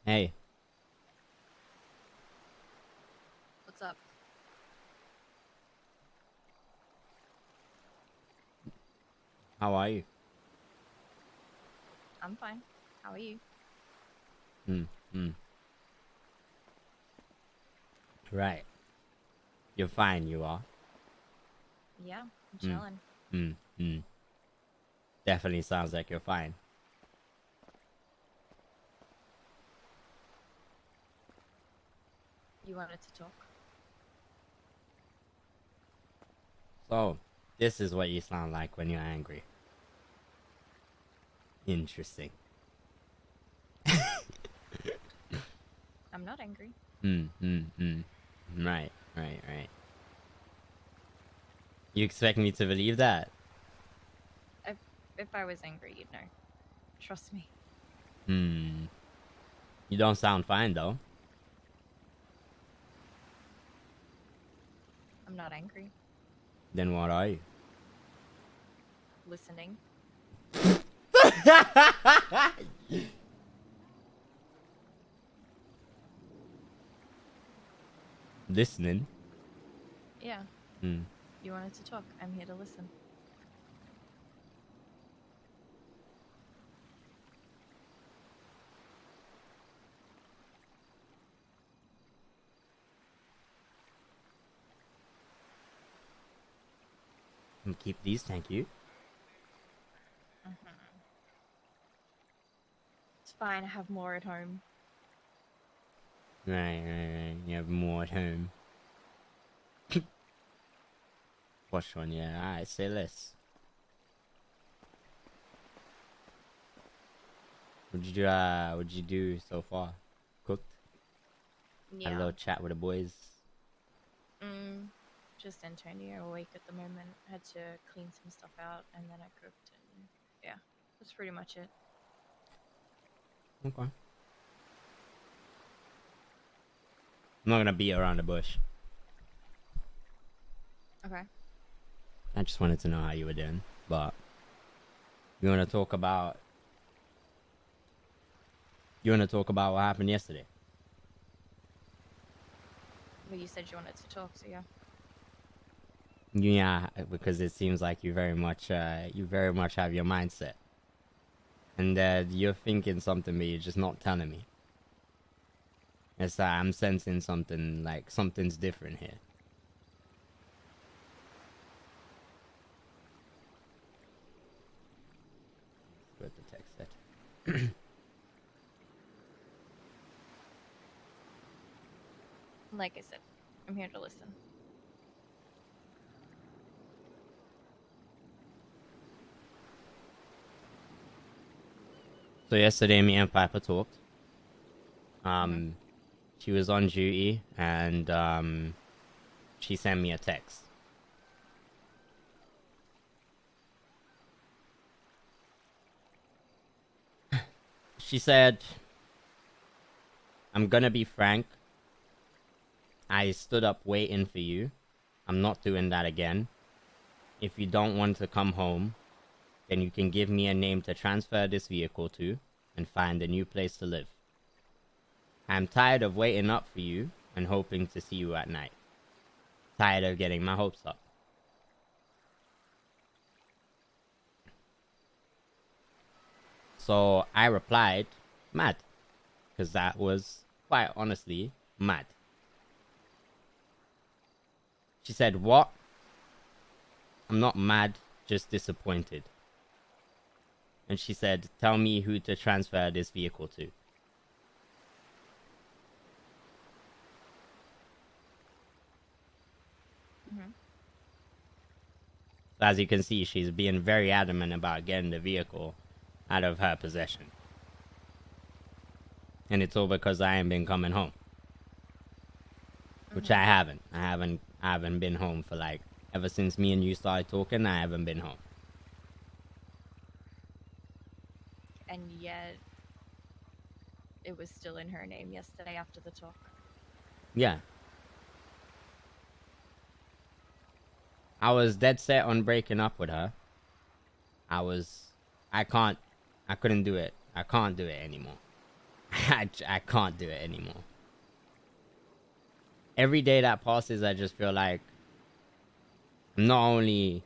Hey, What's up? how are you? I'm fine. How are you? Hmm, hmm. Right. You're fine, you are. Yeah, I'm Hmm, chilling. hmm, hmm. Definitely sounds like you're fine. You wanted to talk? So, this is what you sound like when you're angry. Interesting. I'm not angry. Hmm, hmm, hmm. Right, right, right. You expect me to believe that? If if I was angry, you'd know. Trust me. Hmm. You don't sound fine, though. I'm not angry. Then what are you? Listening. Listening? Yeah, Hmm. you wanted to talk. I'm here to listen. Keep these, thank you. Mhm. It's fine. I have more at home. Right, right, right. You have more at home. Watch one, yeah. Alright, say less. What'd you do so far? Cooked? Had a Yeah. little chat with the boys. Mm, just Antonio awake at the moment. Had to clean some stuff out, and then I cooked, and yeah, that's pretty much it. Okay. I'm not gonna beat around the bush. Okay. I just wanted to know how you were doing. But you wanna talk about what happened yesterday? Well, you said you wanted to talk, so yeah. Yeah, because it seems like you very much have your mindset. And you're thinking something but you're just not telling me. It's I'm sensing something like something's different here. What the text said. Like I said, I'm here to listen. So yesterday me and Piper talked. Mhm. Um she was on duty and she sent me a text. She said, I'm gonna be frank. I stood up waiting for you. I'm not doing that again. If you don't want to come home, then you can give me a name to transfer this vehicle to and find a new place to live. I'm tired of waiting up for you and hoping to see you at night. Tired of getting my hopes up. So I replied, mad. Because that was, quite honestly, mad. She said, what? I'm not mad, just disappointed. And she said, tell me who to transfer this vehicle to. Mhm. So as you can see, she's being very adamant about getting the vehicle out of her possession. And it's all because I ain't been coming home. Which I Mhm. haven't. I haven't been home for like ever since me and you started talking, I haven't been home. And yet, it was still in her name yesterday after the talk. Yeah. I was dead set on breaking up with her. I was I can't I couldn't do it. I can't do it anymore. I can't do it anymore. Every day that passes, I just feel like not only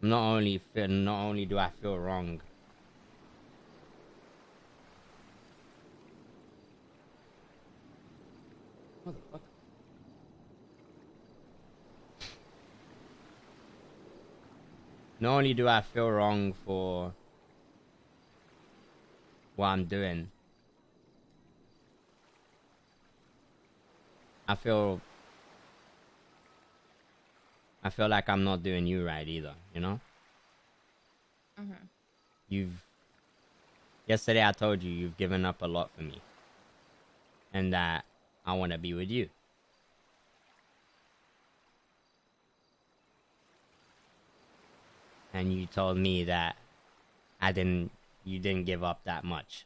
do I feel wrong. Motherfucker. Not only do I feel wrong for what I'm doing, I feel like I'm not doing you right either, you know? Yesterday I told you you've given up a lot for me. And that I want to be with you. And you told me that you didn't give up that much.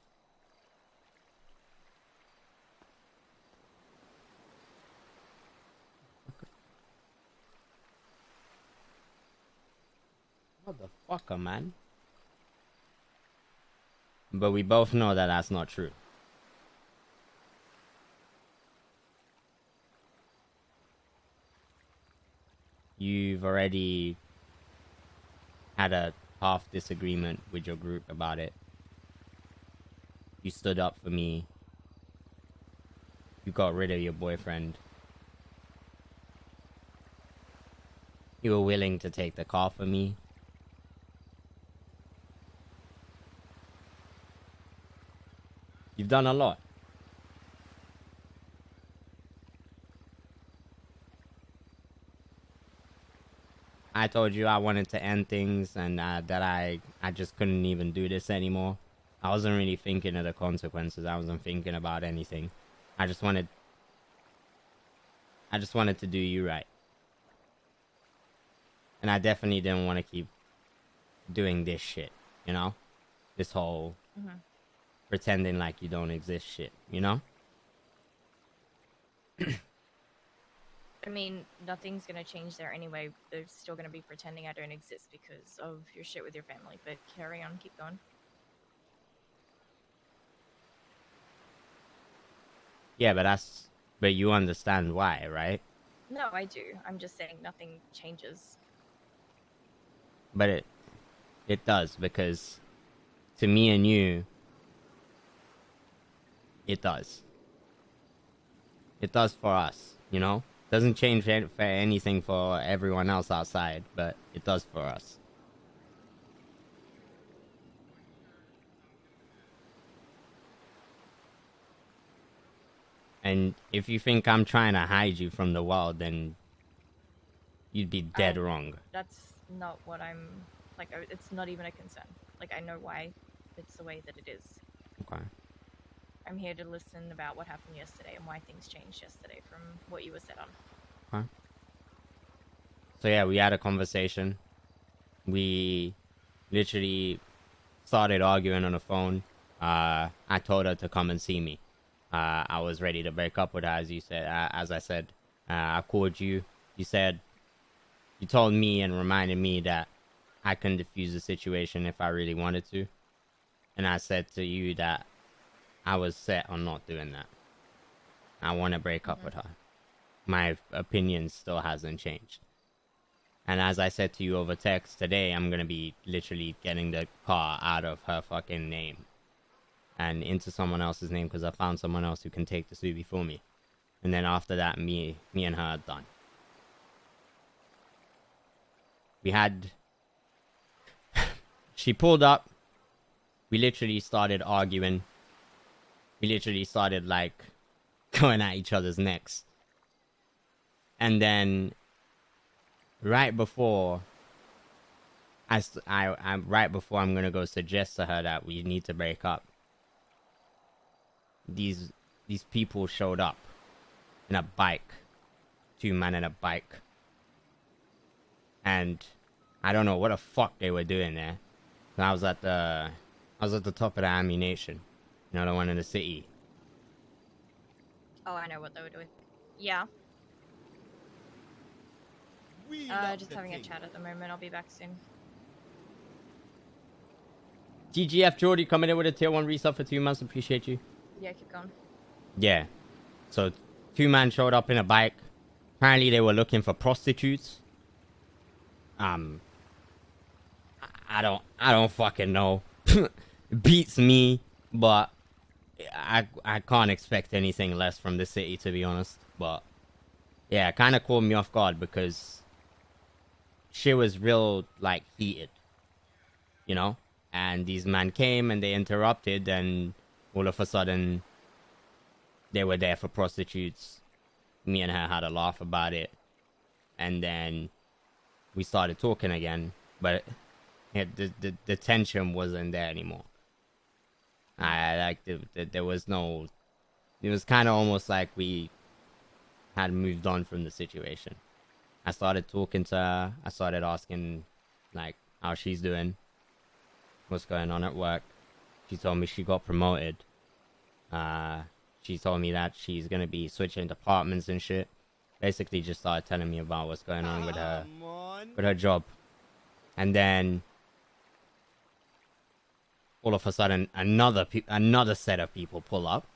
Motherfucker, man. But we both know that that's not true. You've already had a half disagreement with your group about it. You stood up for me. You got rid of your boyfriend. You were willing to take the car for me. You've done a lot. I told you I wanted to end things and that I just couldn't even do this anymore. I wasn't really thinking of the consequences. I wasn't thinking about anything. I just wanted to do you right. And I definitely didn't want to keep doing this shit, you know? This whole pretending like you don't exist shit, you know? I mean, nothing's gonna change there anyway. They're still gonna be pretending I don't exist because of your shit with your family. But carry on, keep going. Yeah, but you understand why, right? No, I do. I'm just saying nothing changes. But it does, because to me and you, it does. It does for us, you know? Doesn't change for anything for everyone else outside, but it does for us. And if you think I'm trying to hide you from the world, then you'd be dead wrong. That's not what I'm... Like, it's not even a concern. Like, I know why it's the way that it is. Okay. I'm here to listen about what happened yesterday and why things changed yesterday from what you were set on. Okay. So yeah, we had a conversation. We literally started arguing on the phone. I told her to come and see me. I was ready to break up with her, as you said. As I said, I called you. You told me and reminded me that I can defuse the situation if I really wanted to. And I said to you that I was set on not doing that. I want to break up with her. My opinion still hasn't changed. And as I said to you over text today, I'm going to be literally getting the car out of her fucking name and into someone else's name, because I found someone else who can take the Subi for me. And then after that, me and her are done. We had... She pulled up. We literally started arguing. We literally started, like, going at each other's necks. And then, right before I'm gonna go suggest to her that we need to break up, these people showed up in a bike, 2 men in a bike, and I don't know what the fuck they were doing there. I was at the top of the ammunition, you know, the one in the city. Oh, I know what they were doing. Yeah. Just having a chat at the moment. I'll be back soon. GGF Jordy coming in with a tier 1 resub for 2 months. Appreciate you. Yeah, keep going. Yeah. So 2 men showed up in a bike. Apparently they were looking for prostitutes. Um, I don't fucking know. Beats me, but I can't expect anything less from the city, to be honest. But yeah, it kind of caught me off guard because shit was real like heated, you know. And these men came and they interrupted, and all of a sudden they were there for prostitutes. Me and her had a laugh about it, and then we started talking again. But the tension wasn't there anymore. I like there was no. It was kind of almost like we had moved on from the situation. I started talking to her. I started asking, like, how she's doing, what's going on at work. She told me she got promoted. Uh, she told me that she's gonna be switching departments and shit. Basically, just started telling me about what's going on with her job. And then all of a sudden, another set of people pull up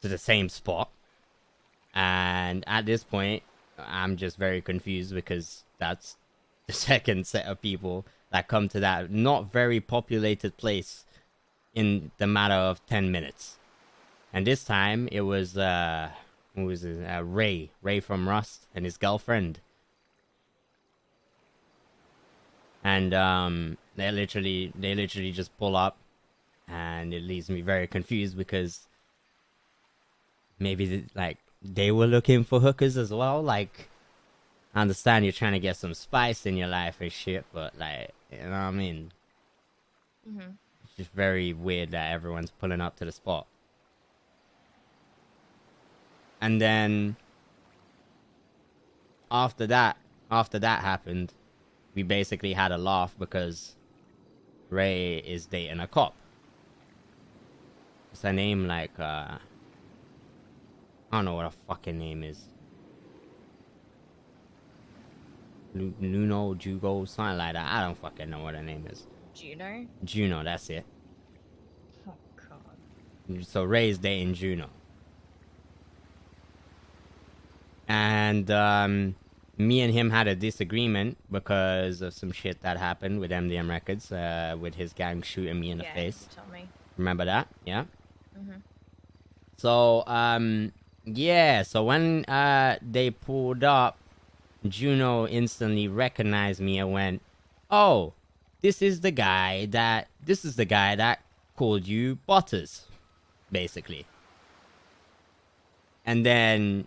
to the same spot. And at this point, I'm just very confused because that's the second set of people that come to that not very populated place in the matter of 10 minutes. And this time it was Ray from Rust and his girlfriend. And they literally just pull up, and it leaves me very confused because maybe they were looking for hookers as well. Like, I understand you're trying to get some spice in your life and shit, but like, you know what I mean? It's just very weird that everyone's pulling up to the spot. And then after that happened, we basically had a laugh because Ray is dating a cop. What's her name? Like, I don't know what her fucking name is. Nuno, Jugo, something like that. I don't fucking know what her name is. Juno, that's it. Oh, God. So Ray's dating Juno. And me and him had a disagreement because of some shit that happened with MDM Records, with his gang shooting me in the face. Tell me. Remember that? Yeah. So yeah. So when they pulled up, Juno instantly recognized me and went, "Oh, this is the guy that called you Butters," basically. And then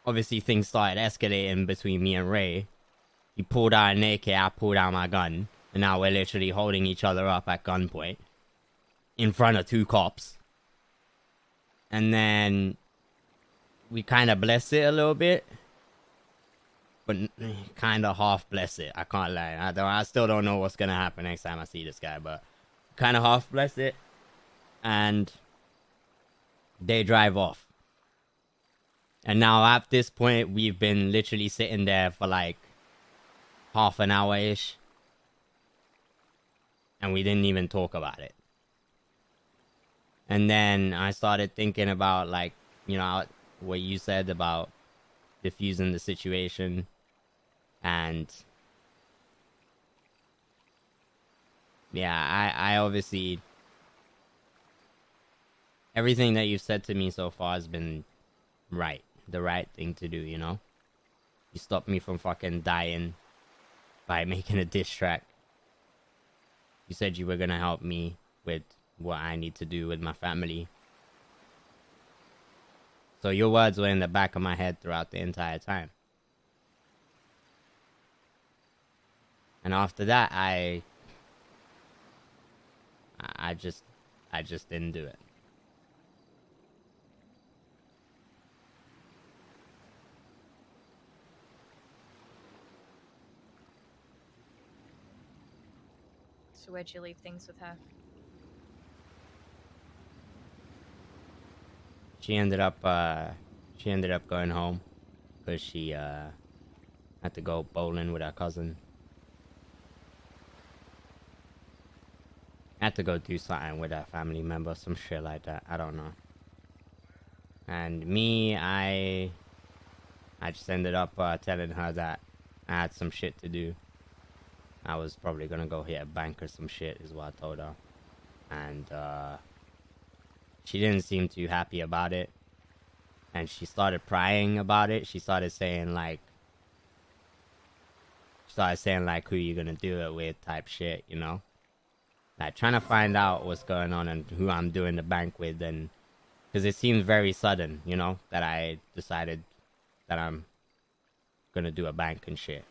obviously things started escalating between me and Ray. He pulled out an AK, I pulled out my gun, and now we're literally holding each other up at gunpoint in front of 2 cops. And then we kind of bless it a little bit, but kind of half bless it. I can't lie. I still don't know what's gonna happen next time I see this guy, but kind of half bless it. And they drive off. And now at this point, we've been literally sitting there for like half an hour-ish. And we didn't even talk about it. And then I started thinking about, like, you know, what you said about diffusing the situation. And yeah, I obviously, everything that you've said to me so far has been right. The right thing to do, you know? You stopped me from fucking dying by making a diss track. You said you were gonna help me with what I need to do with my family. So your words were in the back of my head throughout the entire time. And after that, I just didn't do it. So where'd you leave things with her? She ended up going home because she had to go bowling with her cousin. Had to go do something with her family member, some shit like that. I don't know. And me, I just ended up telling her that I had some shit to do. I was probably gonna go hit a bank or some shit, is what I told her. And she didn't seem too happy about it. And she started prying about it. She started saying like, who you gonna do it with type shit, you know? Like trying to find out what's going on and who I'm doing the bank with, and because it seems very sudden, you know, that I decided that I'm gonna do a bank and shit.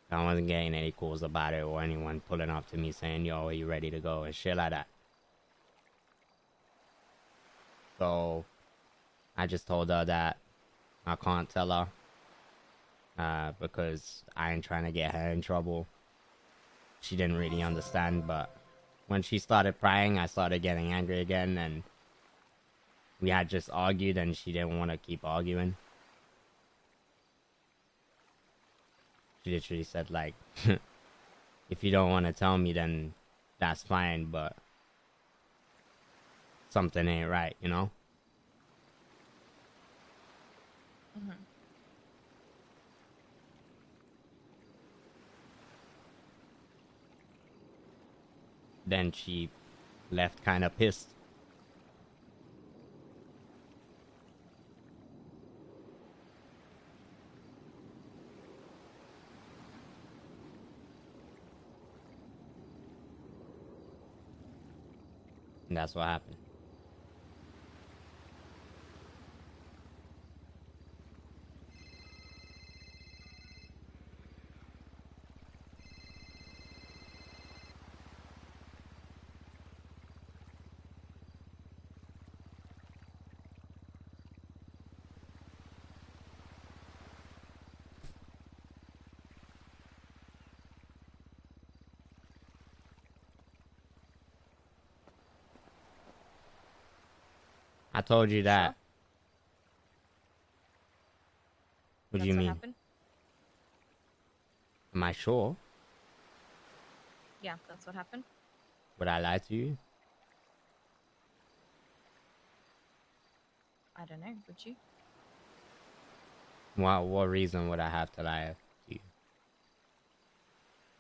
I wasn't getting any calls about it or anyone pulling up to me saying, yo, are you ready to go and shit like that. So I just told her that I can't tell her because I ain't trying to get her in trouble. She didn't really understand, but when she started prying, I started getting angry again, and we had just argued and she didn't want to keep arguing. She literally said like, if you don't want to tell me, then that's fine, but something ain't right, you know? Then she left kind of pissed. And that's what happened. I told you that. Sure. What do That's you what mean? happened? Am I sure? Yeah, that's what happened. Would I lie to you? I don't know, would you? What reason would I have to lie to you?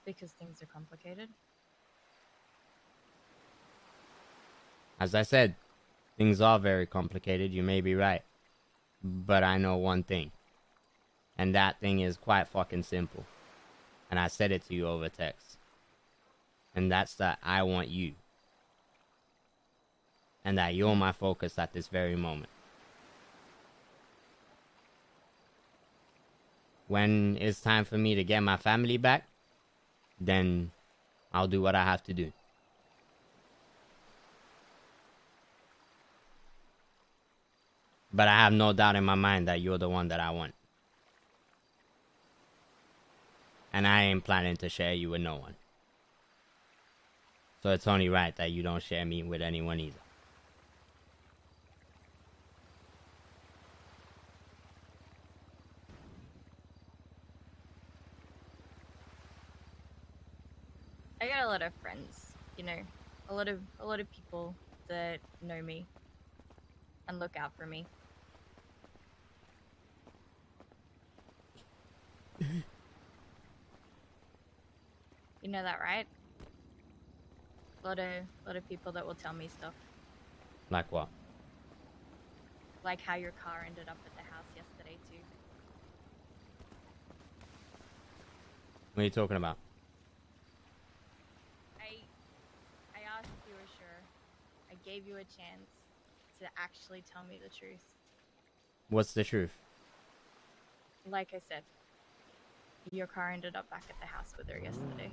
Because things are complicated. As I said, things are very complicated. You may be right. But I know one thing. And that thing is quite fucking simple. And I said it to you over text. And that's that I want you. And that you're my focus at this very moment. When it's time for me to get my family back, then I'll do what I have to do. But I have no doubt in my mind that you're the one that I want. And I ain't planning to share you with no one. So it's only right that you don't share me with anyone either. I got a lot of friends, you know, a lot of people that know me and look out for me. You know that, right? A lot of people that will tell me stuff. Like what? Like how your car ended up at the house yesterday too. What are you talking about? I asked if you were sure. I gave you a chance to actually tell me the truth. What's the truth? Like I said, your car ended up back at the house with her yesterday.